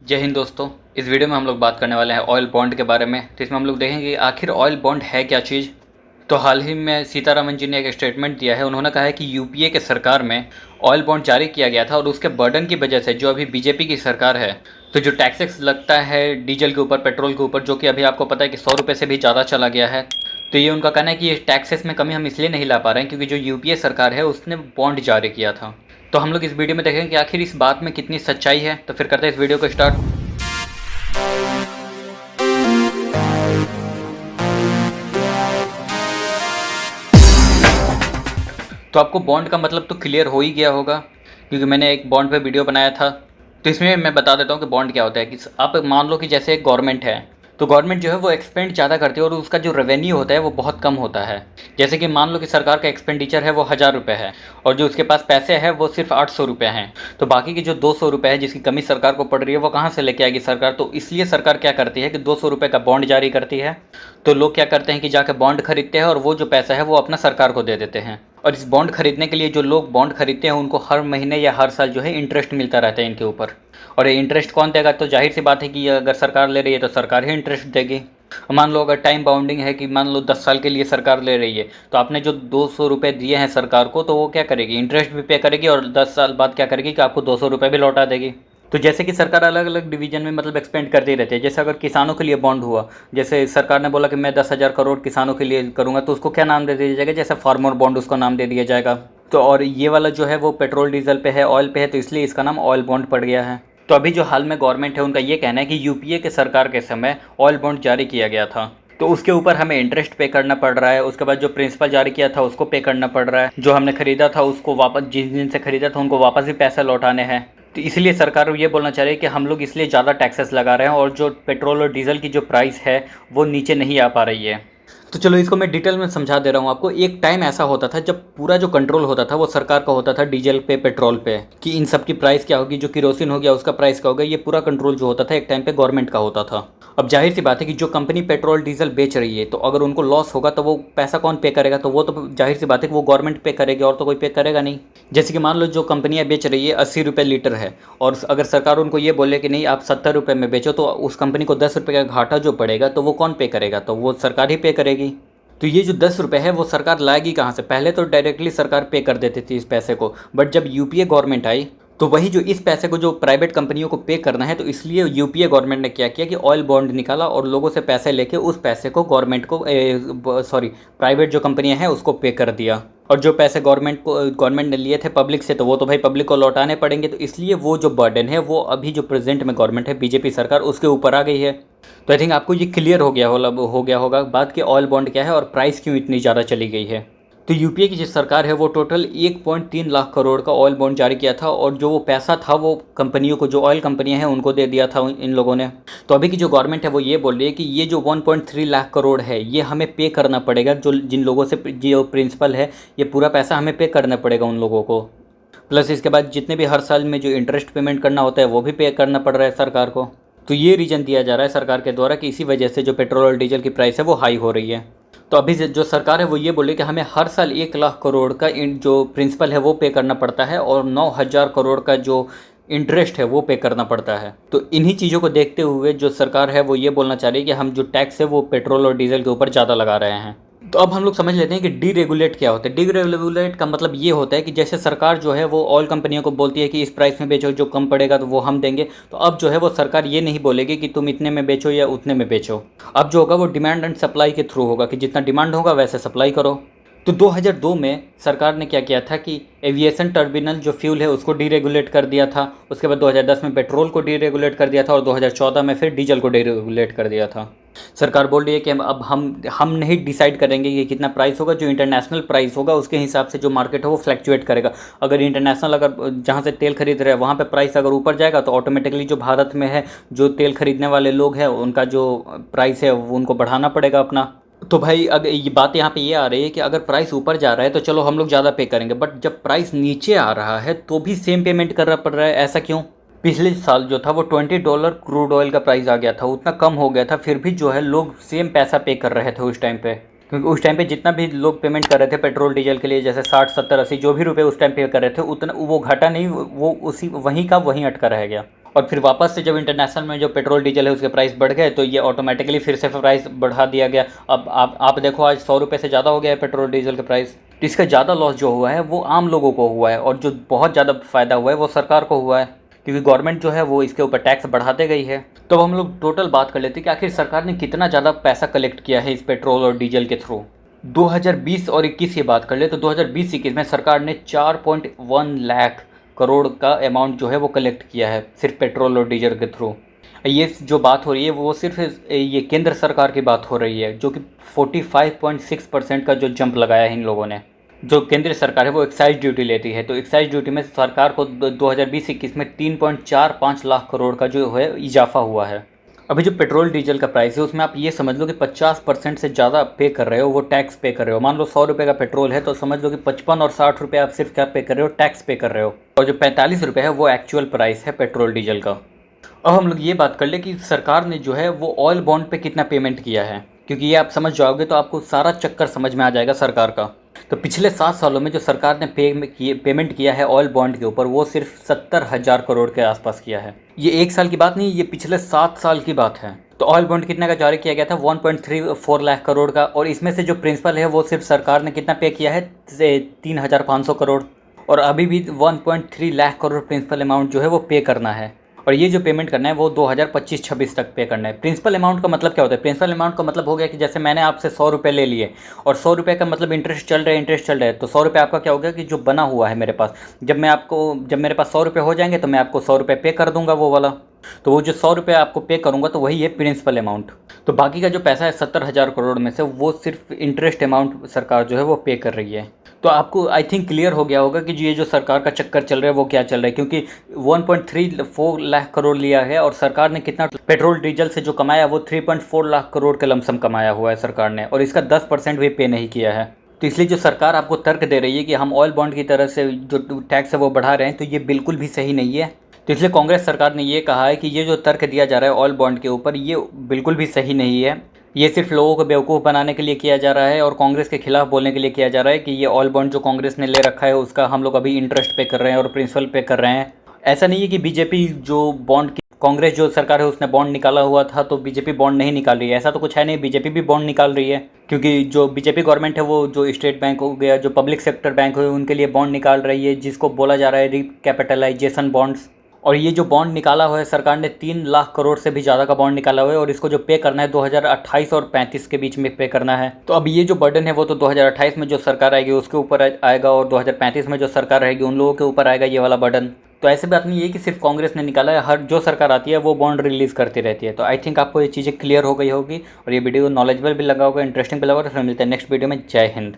जय हिंद दोस्तों। इस वीडियो में हम लोग बात करने वाले हैं ऑयल बॉन्ड के बारे में। तो इसमें हम लोग देखेंगे कि आखिर ऑयल बॉन्ड है क्या चीज़। तो हाल ही में सीतारामन जी ने एक स्टेटमेंट दिया है। उन्होंने कहा है कि यूपीए के सरकार में ऑयल बॉन्ड जारी किया गया था और उसके बर्डन की वजह से जो अभी बीजेपी की सरकार है, तो जो टैक्सेस लगता है डीजल के ऊपर, पेट्रोल के ऊपर, जो कि अभी आपको पता है कि 100 रुपये से भी ज़्यादा चला गया है। तो ये उनका कहना है कि ये टैक्सेस में कमी हम इसलिए नहीं ला पा रहे हैं क्योंकि जो यूपीए सरकार है उसने बॉन्ड जारी किया था। तो हम लोग इस वीडियो में देखेंगे कि आखिर इस बात में कितनी सच्चाई है। तो फिर करते हैं इस वीडियो को स्टार्ट। तो आपको बॉन्ड का मतलब तो क्लियर हो ही गया होगा क्योंकि मैंने एक बॉन्ड पे वीडियो बनाया था। तो इसमें मैं बता देता हूँ कि बॉन्ड क्या होता है। कि आप मान लो कि जैसे एक गवर्नमेंट है, तो गवर्नमेंट जो है वो एक्सपेंड ज़्यादा करती है और उसका जो रेवेन्यू होता है वो बहुत कम होता है। जैसे कि मान लो कि सरकार का एक्सपेंडिचर है वो 1000 रुपये है और जो उसके पास पैसे हैं वो सिर्फ 800 रुपये हैं। तो बाकी के जो 200 रुपये है जिसकी कमी सरकार को पड़ रही है वो कहाँ से लेके आएगी सरकार। तो इसलिए सरकार क्या करती है कि 200 रुपये का बॉन्ड जारी करती है। तो लोग क्या करते हैं कि जाकर बॉन्ड खरीदते हैं और वो जो पैसा है वो अपना सरकार को दे देते हैं। और इस बॉन्ड खरीदने के लिए जो लोग बॉन्ड खरीदते हैं उनको हर महीने या हर साल जो है इंटरेस्ट मिलता रहता है इनके ऊपर। और ये इंटरेस्ट कौन देगा, तो जाहिर सी बात है कि अगर सरकार ले रही है तो सरकार ही इंटरेस्ट देगी। मान लो अगर टाइम बाउंडिंग है कि मान लो 10 साल के लिए सरकार ले रही है, तो आपने जो 200 रुपये दिए हैं सरकार को, तो वो क्या करेगी, इंटरेस्ट भी पे करेगी और 10 साल बाद क्या करेगी कि आपको 200 रुपये भी लौटा देगी। तो जैसे कि सरकार अलग अलग डिवीजन में मतलब एक्सपेंड करती रहती है। जैसे अगर किसानों के लिए बॉन्ड हुआ, जैसे सरकार ने बोला कि मैं 10,000 करोड़ किसानों के लिए करूँगा, तो उसको क्या नाम दे दिया जाएगा, जैसे फार्मर बॉन्ड उसको नाम दे दिया जाएगा। तो और ये वाला जो है वो पेट्रोल डीजल पे है, ऑयल पे है, तो इसलिए इसका नाम ऑयल बॉन्ड पड़ गया है। तो अभी जो हाल में गवर्नमेंट है उनका ये कहना है कि यूपीए के सरकार के समय ऑयल बॉन्ड जारी किया गया था, तो उसके ऊपर हमें इंटरेस्ट पे करना पड़ रहा है। उसके बाद जो प्रिंसिपल जारी किया था उसको पे करना पड़ रहा है। जो हमने खरीदा था उसको वापस, जिस दिन से खरीदा था उनको वापस भी पैसा लौटाने हैं। तो इसलिए सरकार ये बोलना चाह रही है कि हम लोग इसलिए ज़्यादा टैक्सेस लगा रहे हैं और जो पेट्रोल और डीजल की जो प्राइस है वो नीचे नहीं आ पा रही है। तो चलो इसको मैं डिटेल में समझा दे रहा हूँ आपको। एक टाइम ऐसा होता था जब पूरा जो कंट्रोल होता था वो सरकार का होता था डीजल पे, पेट्रोल पे, कि इन सब की प्राइस क्या होगी, जो किरोसिन हो गया उसका प्राइस क्या होगा। ये पूरा कंट्रोल जो होता था एक टाइम पे गवर्नमेंट का होता था। अब जाहिर सी बात है कि जो कंपनी पेट्रोल डीजल बेच रही है, तो अगर उनको लॉस होगा तो वो पैसा कौन पे करेगा, तो वो तो जाहिर सी बात है कि वो गवर्नमेंट पे करेगी और तो कोई पे करेगा नहीं। जैसे कि मान लो जो कंपनियां बेच रही है 80 रुपये लीटर है और अगर सरकार उनको ये बोले कि नहीं आप 70 रुपये में बेचो, तो उस कंपनी को 10 रुपये का घाटा जो पड़ेगा तो वो कौन पे करेगा, तो वो सरकार ही पे करेगी। तो ये जो 10 रुपये है वो सरकार लाएगी कहाँ से। पहले तो डायरेक्टली सरकार पे कर देती थी इस पैसे को, बट जब यूपीए गवर्नमेंट आई तो वही जो इस पैसे को जो प्राइवेट कंपनियों को पे करना है, तो इसलिए यूपीए गवर्नमेंट ने क्या किया कि ऑयल बॉन्ड निकाला और लोगों से पैसे लेके उस पैसे को गवर्नमेंट को प्राइवेट जो कंपनियां हैं उसको पे कर दिया। और जो पैसे गवर्नमेंट ने लिए थे पब्लिक से, तो वो तो भाई पब्लिक को लौटाने पड़ेंगे। तो इसलिए वो जो बर्डन है वो अभी जो प्रेजेंट में गवर्नमेंट है बीजेपी सरकार, उसके ऊपर आ गई है। तो आई थिंक आपको ये क्लियर हो गया होगा बात कि ऑयल बॉन्ड क्या है और प्राइस क्यों इतनी ज़्यादा चली गई है। तो यूपीए की जो सरकार है वो टोटल 1.3 लाख करोड़ का ऑयल बॉन्ड जारी किया था और जो वो पैसा था वो कंपनियों को, जो ऑयल कंपनियां हैं उनको दे दिया था इन लोगों ने। तो अभी की जो गवर्नमेंट है वो ये बोल रही है कि ये जो 1.3 लाख करोड़ है ये हमें पे करना पड़ेगा। जो जिन लोगों से जो प्रिंसिपल है, ये पूरा पैसा हमें पे करना पड़ेगा उन लोगों को। प्लस इसके बाद जितने भी हर साल में जो इंटरेस्ट पेमेंट करना होता है वो भी पे करना पड़ रहा है सरकार को। तो ये रीज़न दिया जा रहा है सरकार के द्वारा कि इसी वजह से जो पेट्रोल और डीजल की प्राइस है वो हाई हो रही है। तो अभी जो सरकार है वो ये बोले कि हमें हर साल 1 लाख करोड़ का जो प्रिंसिपल है वो पे करना पड़ता है और 9,000 करोड़ का जो इंटरेस्ट है वो पे करना पड़ता है। तो इन्हीं चीज़ों को देखते हुए जो सरकार है वो ये बोलना चाह रही है कि हम जो टैक्स है वो पेट्रोल और डीजल के ऊपर ज़्यादा लगा रहे हैं। तो अब हम लोग समझ लेते हैं कि डीरेगुलेट क्या होता है। डीरेगुलेट का मतलब ये होता है कि जैसे सरकार जो है वो ऑयल कंपनियों को बोलती है कि इस प्राइस में बेचो, जो कम पड़ेगा तो वो हम देंगे। तो अब जो है वो सरकार ये नहीं बोलेगी कि तुम इतने में बेचो या उतने में बेचो। अब जो होगा वो डिमांड एंड सप्लाई के थ्रू होगा कि जितना डिमांड होगा वैसे सप्लाई करो। तो 2002 में सरकार ने क्या किया था कि एविएशन टर्मिनल जो फ्यूल है उसको डीरेगुलेट कर दिया था। उसके बाद 2010 में पेट्रोल को डीरेगुलेट कर दिया था और 2014 में फिर डीजल को डीरेगुलेट कर दिया था। सरकार बोल रही है कि अब हम नहीं डिसाइड करेंगे कि कितना प्राइस होगा, जो इंटरनेशनल प्राइस होगा उसके हिसाब से जो मार्केट है वो फ्लैक्चुएट करेगा। अगर इंटरनेशनल, अगर जहाँ से तेल खरीद रहे हैं वहाँ पे प्राइस अगर ऊपर जाएगा तो ऑटोमेटिकली जो भारत में है जो तेल खरीदने वाले लोग हैं उनका जो प्राइस है वो उनको बढ़ाना पड़ेगा अपना। तो भाई अगर ये बात यहाँ पे ये आ रही है कि अगर प्राइस ऊपर जा रहा है तो चलो हम लोग ज़्यादा पे करेंगे, बट जब प्राइस नीचे आ रहा है तो भी सेम पेमेंट करना पड़ रहा है। ऐसा क्यों? पिछले साल जो था वो $20 क्रूड ऑयल का प्राइस आ गया था, उतना कम हो गया था, फिर भी जो है लोग सेम पैसा पे कर रहे थे उस टाइम पे। क्योंकि उस टाइम पे जितना भी लोग पेमेंट कर रहे थे पेट्रोल डीजल के लिए, जैसे 60 70 80 जो भी रुपए उस टाइम पे कर रहे थे, उतना वो घटा नहीं, वो उसी वहीं का वहीं अटका रह गया। और फिर वापस से जब इंटरनेशनल में जो पेट्रोल डीजल है उसके प्राइस बढ़ गए तो ये ऑटोमेटिकली फिर से प्राइस बढ़ा दिया गया। अब आप देखो आज 100 रुपये से ज़्यादा हो गया है पेट्रोल डीजल का प्राइस। तो इसका ज़्यादा लॉस जो हुआ है वो आम लोगों को हुआ है, और जो बहुत ज़्यादा फ़ायदा हुआ है वो सरकार को हुआ है, क्योंकि गवर्नमेंट जो है वो इसके ऊपर टैक्स बढ़ाते गई है। तो अब हम लोग टोटल बात कर लेते हैं कि आखिर सरकार ने कितना ज़्यादा पैसा कलेक्ट किया है इस पेट्रोल और डीजल के थ्रू। 2020 और 21 की बात कर ले तो 2020-21 में सरकार ने 4.1 लाख करोड़ का अमाउंट जो है वो कलेक्ट किया है सिर्फ पेट्रोल और डीजल के थ्रू। ये जो बात हो रही है वो सिर्फ ये केंद्र सरकार की बात हो रही है, जो कि 45.6% का जो जंप लगाया है इन लोगों ने। जो केंद्र सरकार है वो एक्साइज ड्यूटी लेती है, तो एक्साइज ड्यूटी में सरकार को 2020-21 में 3.45 लाख करोड़ का जो है इजाफा हुआ है। अभी जो पेट्रोल डीजल का प्राइस है उसमें आप ये समझ लो कि 50% से ज़्यादा पे कर रहे हो, वो टैक्स पे कर रहे हो। मान लो 100 रुपये का पेट्रोल है तो समझ लो कि 55 और 60 रुपये आप सिर्फ क्या पे कर रहे हो, टैक्स पे कर रहे हो। और जो 45 रुपये है वो एक्चुअल प्राइस है पेट्रोल डीजल का। अब हम लोग ये बात कर ले कि सरकार ने जो है वो ऑयल बॉन्ड पे कितना पेमेंट किया है, क्योंकि ये आप समझ जाओगे तो आपको सारा चक्कर समझ में आ जाएगा सरकार का। तो पिछले 7 सालों में जो सरकार ने पेमेंट किया है ऑयल बॉन्ड के ऊपर वो सिर्फ 70,000 करोड़ के आसपास किया है। ये एक साल की बात नहीं, ये पिछले 7 साल की बात है। तो ऑयल बॉन्ड कितने का जारी किया गया था, 1.34 लाख करोड़ का, और इसमें से जो प्रिंसिपल है वो सिर्फ सरकार ने कितना पे किया है, 3,500 करोड़। और अभी भी 1.3 लाख करोड़ प्रिंसिपल अमाउंट जो है वो पे करना है, और ये जो पेमेंट करना है वो 2025-26 तक पे करना है। प्रिंसिपल अमाउंट का मतलब क्या होता है, प्रिंसिपल अमाउंट का मतलब हो गया कि जैसे मैंने आपसे 100 रुपये ले लिए और 100 रुपये का मतलब इंटरेस्ट चल रहा है, तो 100 रुपये आपका क्या हो गया कि जो बना हुआ है मेरे पास, जब मेरे पास 100 रुपये हो जाएंगे तो मैं आपको 100 रुपये पे कर दूंगा वो वाला। तो वो जो 100 रुपये आपको पे करूंगा तो वही है प्रिंसिपल अमाउंट। तो बाकी का जो पैसा है 70,000 करोड़ में से वो सिर्फ इंटरेस्ट अमाउंट सरकार जो है वो पे कर रही है। तो आपको आई थिंक क्लियर हो गया होगा कि ये जो सरकार का चक्कर चल रहा है वो क्या चल रहा है, क्योंकि 1.34 लाख करोड़ लिया है और सरकार ने कितना पेट्रोल डीजल से जो कमाया वो 3.4 लाख करोड़ के लमसम कमाया हुआ है सरकार ने, और इसका 10% भी पे नहीं किया है। तो इसलिए जो सरकार आपको तर्क दे रही है कि हम ऑयल बॉन्ड की तरह से जो टैक्स है वो बढ़ा रहे हैं, तो ये बिल्कुल भी सही नहीं है। तो इसलिए कांग्रेस सरकार ने ये कहा है कि ये जो तर्क दिया जा रहा है ऑयल बॉन्ड के ऊपर ये बिल्कुल भी सही नहीं है, ये सिर्फ लोगों को बेवकूफ़ बनाने के लिए किया जा रहा है और कांग्रेस के खिलाफ बोलने के लिए किया जा रहा है कि ये ऑयल बॉन्ड जो कांग्रेस ने ले रखा है उसका हम लोग अभी इंटरेस्ट पे कर रहे हैं और प्रिंसिपल पे कर रहे हैं। ऐसा नहीं है कि बीजेपी जो बॉन्ड की कांग्रेस जो सरकार है उसने बॉन्ड निकाला हुआ था तो बीजेपी बॉन्ड नहीं निकाल रही है, ऐसा तो कुछ है नहीं। बीजेपी भी बॉन्ड निकाल रही है, क्योंकि जो बीजेपी गवर्नमेंट है वो जो स्टेट बैंक हो गया, जो पब्लिक सेक्टर बैंक हो उनके लिए बॉन्ड निकाल रही है, जिसको बोला जा रहा है रिकैपिटलाइजेशन बॉन्ड्स। और ये जो बॉन्ड निकाला हुआ है सरकार ने 3 लाख करोड़ से भी ज़्यादा का बॉन्ड निकाला हुआ है, और इसको जो पे करना है 2028 और 35 के बीच में पे करना है। तो अब ये जो बर्डन है वो तो 2028 में जो सरकार आएगी उसके ऊपर आएगा, और 2035 में जो सरकार रहेगी उन लोगों के ऊपर आएगा ये वाला बर्डन। तो ऐसे बात नहीं है कि सिर्फ कांग्रेस ने निकाला है, हर जो सरकार आती है वो बॉन्ड रिलीज़ करती रहती है। तो आई थिंक आपको ये चीज़ें क्लियर हो गई होगी और ये वीडियो नॉलेजेबल भी लगा होगा, इंटरेस्टिंग भी लगा होगा। फिर मिलते हैं नेक्स्ट वीडियो में। जय हिंद।